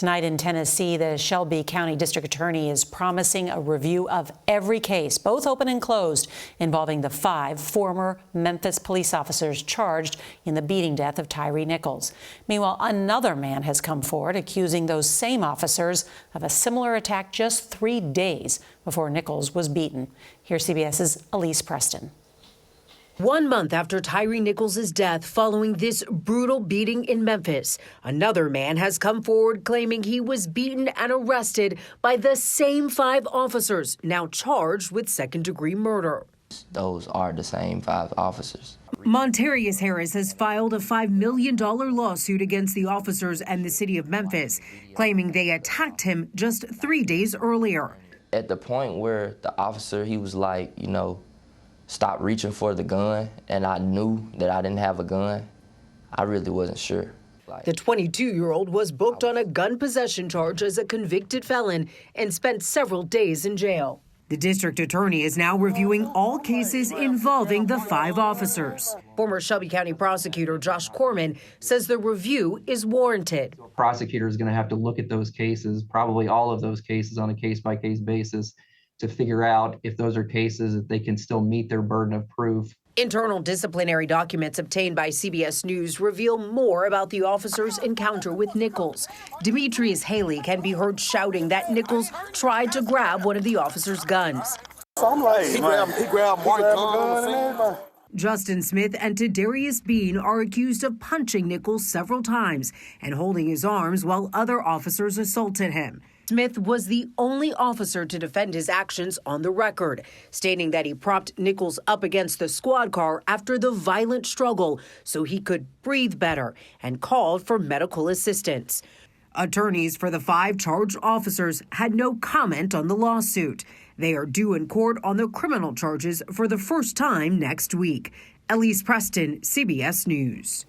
Tonight in Tennessee, the Shelby County District Attorney is promising a review of every case, both open and closed, involving the 5 former Memphis police officers charged in the beating death of Tyre Nichols. Meanwhile, another man has come forward accusing those same officers of a similar attack just 3 days before Nichols was beaten. Here's CBS's Elise Preston. 1 month after Tyre Nichols' death following this brutal beating in Memphis, another man has come forward claiming he was beaten and arrested by the same 5 officers, now charged with second-degree murder. Those are the same 5 officers. Montarius Harris has filed a $5 million lawsuit against the officers and the city of Memphis, claiming they attacked him just 3 days earlier. At the point where the officer, he was like, stop reaching for the gun, and I knew that I didn't have a gun, I really wasn't sure. The 22-year-old was booked on a gun possession charge as a convicted felon and spent several days in jail. The district attorney is now reviewing all cases involving the 5 officers. Former Shelby County prosecutor Josh Corman says the review is warranted. The prosecutor is going to have to look at those cases, probably all of those cases, on a case-by-case basis, to figure out if those are cases that they can still meet their burden of proof. Internal disciplinary documents obtained by CBS News reveal more about the officer's encounter with Nichols. Demetrius Haley can be heard shouting that Nichols tried to grab one of the officer's guns. So I'm like, he grabbed one gun. Justin Smith and Tadarius Bean are accused of punching Nichols several times and holding his arms while other officers assaulted him. Smith was the only officer to defend his actions on the record, stating that he propped Nichols up against the squad car after the violent struggle so he could breathe better and called for medical assistance. Attorneys for the 5 charged officers had no comment on the lawsuit. They are due in court on the criminal charges for the first time next week. Elise Preston, CBS News.